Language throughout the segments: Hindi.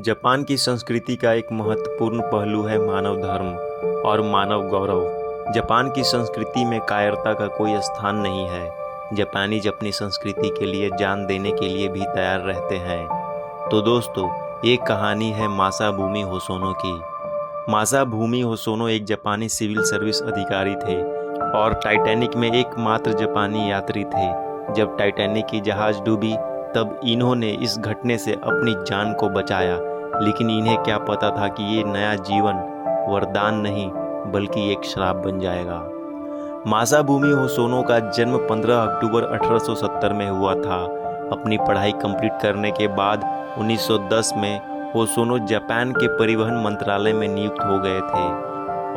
जापान की संस्कृति का एक महत्वपूर्ण पहलू है मानव धर्म और मानव गौरव। जापान की संस्कृति में कायरता का कोई स्थान नहीं है। जापानीज अपनी संस्कृति के लिए जान देने के लिए भी तैयार रहते हैं। तो दोस्तों, एक कहानी है मासाबुमी होसोनो की। मासाबुमी होसोनो एक जापानी सिविल सर्विस अधिकारी थे और टाइटैनिक में एकमात्र जापानी यात्री थे। जब टाइटैनिक की जहाज डूबी तब इन्होंने इस घटने से अपनी जान को बचाया, लेकिन इन्हें क्या पता था कि ये नया जीवन वरदान नहीं बल्कि एक श्राप बन जाएगा। मासाबुमी होसोनो का जन्म 15 अक्टूबर 1870 में हुआ था। अपनी पढ़ाई कंप्लीट करने के बाद 1910 में होसोनो जापान के परिवहन मंत्रालय में नियुक्त हो गए थे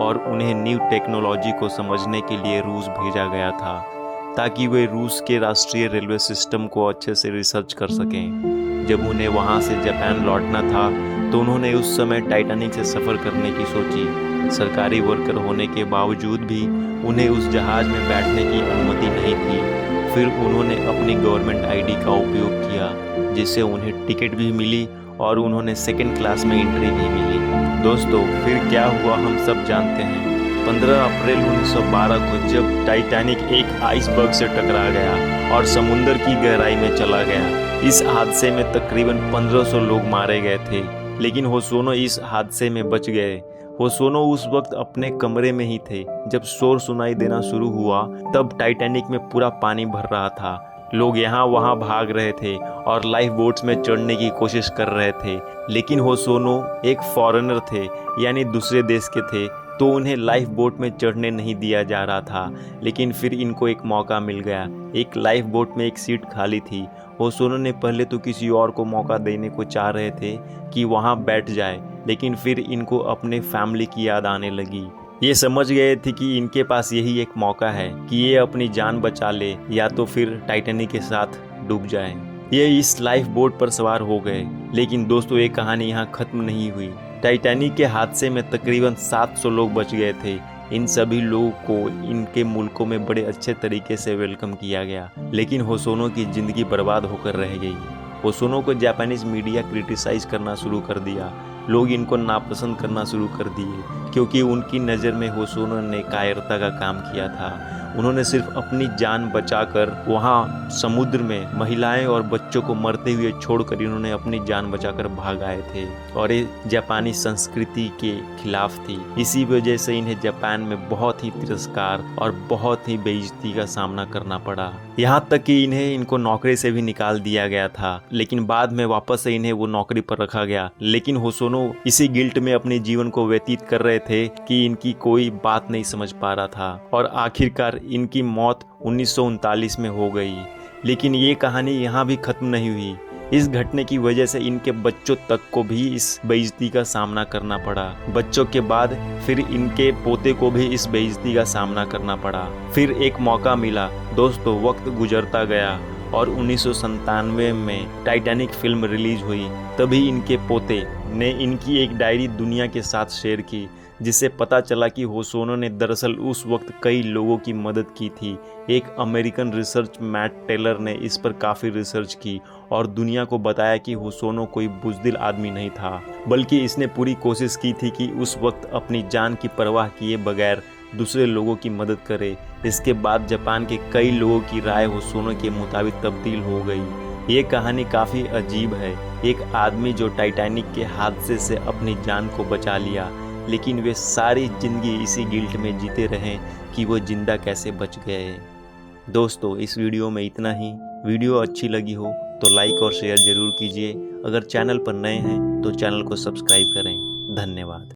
और उन्हें न्यू टेक्नोलॉजी को समझने के लिए रूस भेजा गया था ताकि वे रूस के राष्ट्रीय रेलवे सिस्टम को अच्छे से रिसर्च कर सकें। जब उन्हें वहां से जापान लौटना था तो उन्होंने उस समय टाइटैनिक से सफ़र करने की सोची। सरकारी वर्कर होने के बावजूद भी उन्हें उस जहाज़ में बैठने की अनुमति नहीं थी। फिर उन्होंने अपनी गवर्नमेंट आईडी का उपयोग किया, जिससे उन्हें टिकट भी मिली और उन्होंने सेकेंड क्लास में एंट्री भी मिली। दोस्तों, फिर क्या हुआ हम सब जानते हैं। 15 अप्रैल 1912 को जब टाइटैनिक एक आइसबर्ग से टकरा गया और समुद्र की गहराई में चला गया। इस हादसे में तकरीबन 1500 लोग मारे गए थे, लेकिन होसोनो इस हादसे में बच गए। होसोनो उस वक्त अपने कमरे में ही थे। जब शोर सुनाई देना शुरू हुआ तब टाइटैनिक में पूरा पानी भर रहा था। लोग यहाँ वहाँ भाग रहे थे और लाइफ बोट्स में चढ़ने की कोशिश कर रहे थे, लेकिन होसोनो एक फॉरेनर थे, यानी दूसरे देश के थे, तो उन्हें लाइफ बोट में चढ़ने नहीं दिया जा रहा था। लेकिन फिर इनको एक मौका मिल गया। एक लाइफ बोट में एक सीट खाली थी। होसोनो ने पहले तो किसी और को मौका देने को चाह रहे थे कि वहाँ बैठ जाए, लेकिन फिर इनको अपने फैमिली की याद आने लगी। ये समझ गए थे कि इनके पास यही एक मौका है कि ये अपनी जान बचा ले या तो फिर टाइटैनिक के साथ डूब जाए। ये इस लाइफ बोट पर सवार हो गए। लेकिन दोस्तों, ये कहानी यहाँ खत्म नहीं हुई। टाइटैनिक के हादसे में तकरीबन 700 लोग बच गए थे। इन सभी लोगों को इनके मुल्कों में बड़े अच्छे तरीके से वेलकम किया गया, लेकिन होसोनो की ज़िंदगी बर्बाद होकर रह गई। होसोनो को जापानीज मीडिया क्रिटिसाइज करना शुरू कर दिया। लोग इनको नापसंद करना शुरू कर दिए क्योंकि उनकी नज़र में होसोनो ने कायरता का काम किया था। उन्होंने सिर्फ अपनी जान बचाकर वहाँ समुद्र में महिलाएं और बच्चों को मरते हुए छोड़कर इन्होंने अपनी जान बचाकर भाग आए थे और ये जापानी संस्कृति के खिलाफ थी। इसी वजह से इन्हें जापान में बहुत ही तिरस्कार और बहुत ही बेइज्जती का सामना करना पड़ा। यहाँ तक कि इनको नौकरी से भी निकाल दिया गया था, लेकिन बाद में वापस से इन्हें वो नौकरी पर रखा गया। लेकिन होसोनो इसी गिल्ट में अपने जीवन को व्यतीत कर रहे थे कि इनकी कोई बात नहीं समझ पा रहा था और आखिरकार इनकी मौत 1939 में हो गई। लेकिन ये कहानी यहाँ भी खत्म नहीं हुई। इस घटने की वजह से इनके बच्चों तक को भी इस बेइज्जती का सामना करना पड़ा। बच्चों के बाद फिर इनके पोते को भी इस बेइज्जती का सामना करना पड़ा। फिर एक मौका मिला। दोस्तों, वक्त गुजरता गया और 1997 में टाइटैनिक फिल्म रिलीज हुई। तभी इनके पोते ने इनकी एक डायरी दुनिया के साथ शेयर की, जिससे पता चला कि होसोनो ने दरअसल उस वक्त कई लोगों की मदद की थी। एक अमेरिकन रिसर्च मैट टेलर ने इस पर काफ़ी रिसर्च की और दुनिया को बताया कि होसोनो कोई बुज़दिल आदमी नहीं था, बल्कि इसने पूरी कोशिश की थी कि उस वक्त अपनी जान की परवाह किए बगैर दूसरे लोगों की मदद करे। इसके बाद जापान के कई लोगों की राय होसोनो के मुताबिक तब्दील हो गई। ये कहानी काफ़ी अजीब है। एक आदमी जो टाइटैनिक के हादसे से अपनी जान को बचा लिया, लेकिन वे सारी ज़िंदगी इसी गिल्ट में जीते रहे कि वो जिंदा कैसे बच गए। दोस्तों, इस वीडियो में इतना ही। वीडियो अच्छी लगी हो तो लाइक और शेयर ज़रूर कीजिए। अगर चैनल पर नए हैं तो चैनल को सब्सक्राइब करें। धन्यवाद।